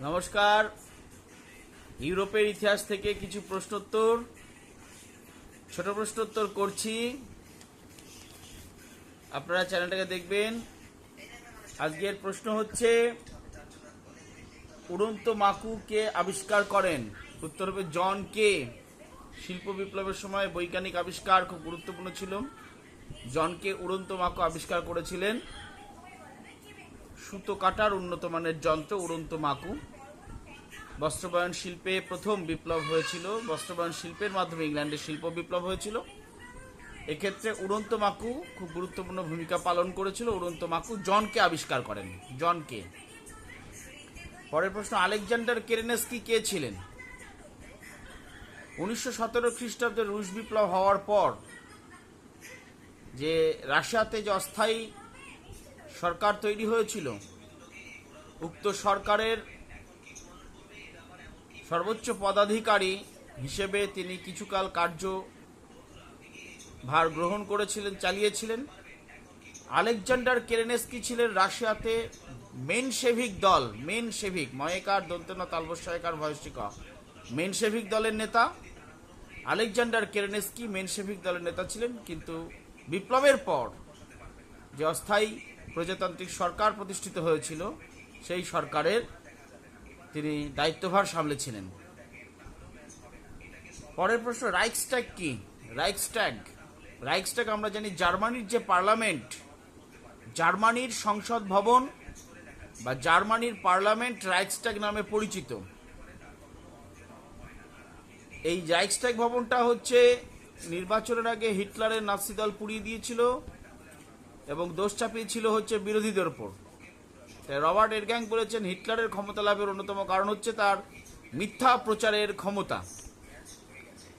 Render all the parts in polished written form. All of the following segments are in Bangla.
নমস্কার। ইউরোপের ইতিহাস থেকে কিছু প্রশ্নোত্তর, ছোট প্রশ্নোত্তর করছি। আপনারা চ্যানেলটাকে দেখবেন। আজকের প্রশ্ন হচ্ছে, উড়ন্ত মাকু কে আবিষ্কার করেন? উত্তর হবে জন কে। শিল্প বিপ্লবের সময় বৈজ্ঞানিক আবিষ্কার খুব গুরুত্বপূর্ণ ছিল। জন কে উড়ন্ত মাকু আবিষ্কার করেছিলেন। সুতো কাটার উন্নত মানের যন্ত্র উড়ন্ত মাকু। বস্ত্রবয়ন শিল্পে প্রথম বিপ্লব হয়েছিল। বস্ত্রবয়ন শিল্পের মাধ্যমে ইংল্যান্ডে শিল্প বিপ্লব হয়েছিল। এক্ষেত্রে উড়ন্ত মাকু খুব গুরুত্বপূর্ণ ভূমিকা পালন করেছিল। উড়ন্ত মাকু জনকে আবিষ্কার করেন। জনকে। পরের প্রশ্ন, আলেকজান্ডার কেরেনেস্কি কে ছিলেন? 1917 খ্রিস্টাব্দে রুশ বিপ্লব হওয়ার পর যে রাশিয়াতে যে অস্থায়ী সরকার তৈরি হয়েছিল, উক্ত সরকারের সর্বোচ্চ পদাধিকারী হিসেবে তিনি কিছুকাল কার্যভার গ্রহণ করেছিলেন, চালিয়েছিলেন। আলেকজান্ডার কেরেনেস্কি ছিলেন রাশিয়াতে মেনশেভিক দল, মেনশেভিক ময়েকার দন্তনা তালবস্যায়কার ভয়স্টিকা মেনশেভিক দলের নেতা আলেকজান্ডার কেরেনেস্কি মেনশেভিক দলের নেতা ছিলেন। কিন্তু বিপ্লবের পর যে অস্থায়ী প্রজাতান্ত্রিক সরকার প্রতিষ্ঠিত হয়েছিল, সেই সরকারের তিনি দায়িত্বভার সামলেছিলেন। পরের প্রশ্ন, রাইখস্ট্যাগ কি? রাইখস্ট্যাগ আমরা জানি জার্মানির যে পার্লামেন্ট, জার্মানির সংসদ ভবন বা জার্মানির পার্লামেন্ট রাইখস্ট্যাগ নামে পরিচিত। এই রাইখস্ট্যাগ ভবনটা হচ্ছে নির্বাচনের আগে হিটলারের নাৎসি দল পুড়িয়ে দিয়েছিল এবং দোষ চাপিয়েছিল হচ্ছে বিরোধীদের উপর। রবার্ট এরগ্যাং বলেছেন, হিটলারের ক্ষমতা লাভের অন্যতম কারণ হচ্ছে তার মিথ্যা প্রচারের ক্ষমতা।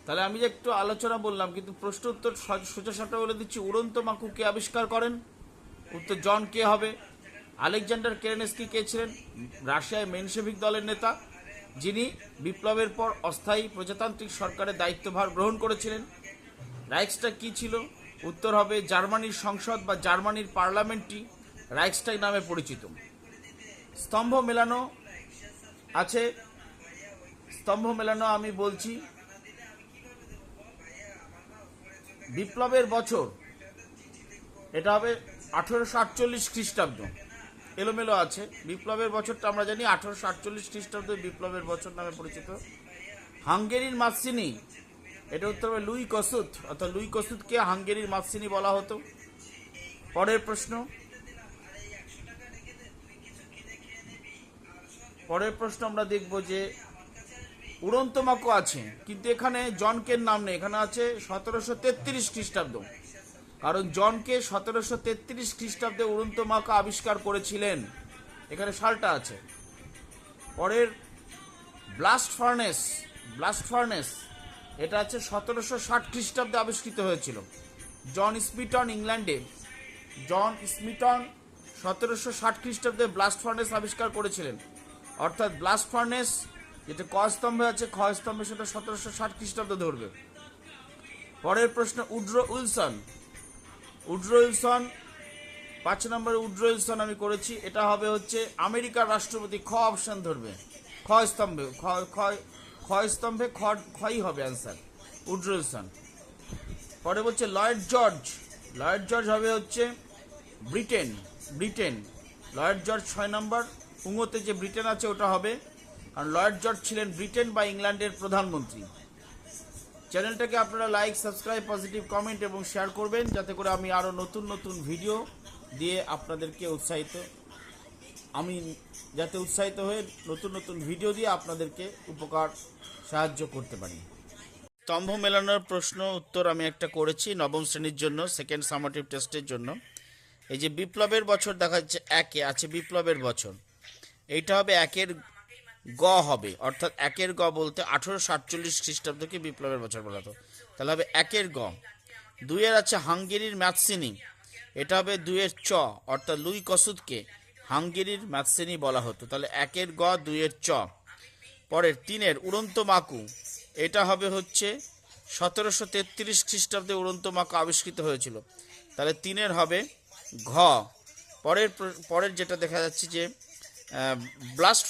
তাহলে আমি যে একটু আলোচনা বললাম, কিন্তু প্রশ্ন উত্তর সোজাসাপটা বলে দিচ্ছি। উড়ন্ত মাকু কে আবিষ্কার করেন? উত্তর জন কে হবে। আলেকজান্ডার কেরেনেস্কি কে ছিলেন? রাশিয়ায় মেনশেভিক দলের নেতা, যিনি বিপ্লবের পর অস্থায়ী প্রজাতান্ত্রিক সরকারের দায়িত্বভার গ্রহণ করেছিলেন। রাইখস্ট্যাগ কি ছিল? উত্তর হবে জার্মানির সংসদ বা জার্মানির পার্লামেন্টটি রাইখস্ট্যাগ নামে পরিচিত। স্তম্ভ মেলানো আছে, স্তম্ভ মেলানো আমি বলছি। বিপ্লবের বছর এটা হবে 1848 খ্রিস্টাব্দ। এলোমেলো আছে। বিপ্লবের বছরটা আমরা জানি 1848 খ্রিস্টাব্দ বিপ্লবের বছর নামে পরিচিত। হাঙ্গেরির মাৎসিনি, এটা উত্তর হবে লুই কসুত, অর্থাৎ লুই কসুতকে হাঙ্গেরির মাৎসিনি বলা হতো। পরের প্রশ্ন আমরা দেখব যে উড়ন্ত মাকু আছে, কিন্তু এখানে জনকের নাম নেই। এখানে আছে 1733 খ্রিস্টাব্দ, কারণ জনকে 1733 খ্রিস্টাব্দে উড়ন্ত মাকু আবিষ্কার করেছিলেন। এখানে সালটা আছে। পরের ব্লাস্ট ফার্নেস এটা আছে 1760 খ্রিস্টাব্দে আবিষ্কৃত হয়েছিল। জন স্মিটন ইংল্যান্ডে, জন স্মিটন 1760 খ্রিস্টাব্দে ব্লাস্ট ফার্নেস আবিষ্কার করেছিলেন। অর্থাৎ ব্লাস্ট ফার্নেস যেটা ক স্তম্ভে আছে, খ স্তম্ভে সেটা 1760 খ্রিস্টাব্দে ধরবে। পরের প্রশ্ন, উড্রো উইলসন 5 নম্বরে উড্রো উইলসন আমি করেছি। এটা হবে হচ্ছে আমেরিকার রাষ্ট্রপতি। খ অপশন ধরবে, খ স্তম্ভে খই হবে অ্যান্সার, উড্রো উইলসন। পরে বলছে লয়েড জর্জ হবে হচ্ছে ব্রিটেন। লয়েড জর্জ 6 নম্বর। পুঙ্গতে যে ব্রিটেন আছে ওটা হবে, কারণ লয়েড জর্জ ছিলেন ব্রিটেন বা ইংল্যান্ডের প্রধানমন্ত্রী। চ্যানেলটাকে আপনারা লাইক, সাবস্ক্রাইব, পজিটিভ কমেন্ট এবং শেয়ার করবেন, যাতে করে আমি আরও নতুন নতুন ভিডিও দিয়ে আপনাদেরকে উৎসাহিত হয়ে নতুন নতুন ভিডিও দিয়ে আপনাদেরকে সাহায্য করতে পারি। স্তম্ভ মেলানোর প্রশ্ন উত্তর আমি একটা করেছি নবম শ্রেণীর জন্য, সেকেন্ড সামেটিভ টেস্টের জন্য। এই যে বিপ্লবের বছর দেখা যাচ্ছে, একে আছে বিপ্লবের বছর, এইটা হবে একের গ হবে, অর্থাৎ একের গ বলতে 1848 খ্রিস্টাব্দকে বিপ্লবের বছর বলা হতো, তাহলে হবে একের গ। দুইয়ের আছে হাঙ্গেরির ম্যাৎসিনি, এটা হবে দুইয়ের চ, অর্থাৎ লুই কসুতকে হাঙ্গেরির ম্যাৎসিনি বলা হতো, তাহলে একের গ দুইয়ের চ। পরের তিনের উড়ন্ত মাকু, এটা হবে হচ্ছে 1733 খ্রিস্টাব্দে উড়ন্ত মাকু আবিষ্কৃত হয়েছিল, তাহলে তিনের হবে ঘ। পরের যেটা দেখা যাচ্ছে যে ব্লাস্ট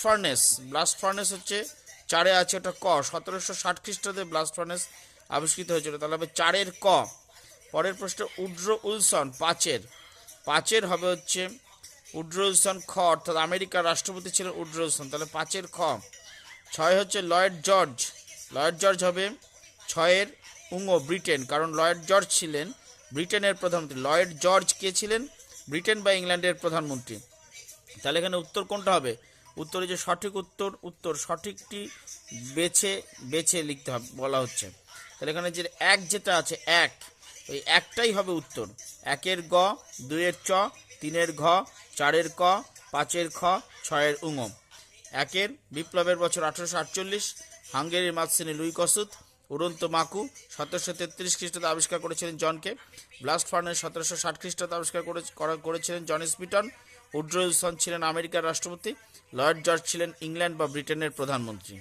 ফার্নেস হচ্ছে 4-এ আছে, ওটা ক। 1760 খ্রিস্টাব্দে ব্লাস্ট ফার্নেস আবিষ্কৃত হয়েছিল, তাহলে হবে 4-এর ক। পরের প্রশ্ন উড্রো উইলসন, 5-এর হবে হচ্ছে উড্রো উইলসন খ, অর্থাৎ আমেরিকার রাষ্ট্রপতি ছিলেন উড্রো উইলসন, তাহলে 5-এর খ। 6 হচ্ছে লয়েড জর্জ হবে 6-এর উঙ, ব্রিটেন, কারণ লয়েড জর্জ ছিলেন ব্রিটেনের প্রধানমন্ত্রী। লয়েড জর্জ কে ছিলেন? ব্রিটেন বা ইংল্যান্ডের প্রধানমন্ত্রী। তাহলে এখানে উত্তর কোনটা হবে? উত্তরে যে সঠিক উত্তর সঠিকটি বেছে লিখতে হবে বলা হচ্ছে। তাহলে এখানে যে এক যেটা আছে, এক, ওই একটাই হবে উত্তর। 1-এর গ, 2-এর চ, 3-এর ঘ, 4-এর ক, 5-এর খ, 6-এর উঙ। 1-এর বিপ্লবের বছর 1848, হাঙ্গেরির মাতসিনি লুই কসুত। উড়ন্ত মাকু 1733 খ্রিস্টাব্দে আবিষ্কার করেছিলেন জনকে। ব্লাস্ট ফার্নেস 1760 খ্রিস্টাব্দে আবিষ্কার করেছিলেন জন স্মিটন। উড্রো উইলসন ছিলেন আমেরিকার রাষ্ট্রপতি। লয়েড জর্জ ছিলেন ইংল্যান্ড বা ব্রিটেনের প্রধানমন্ত্রী।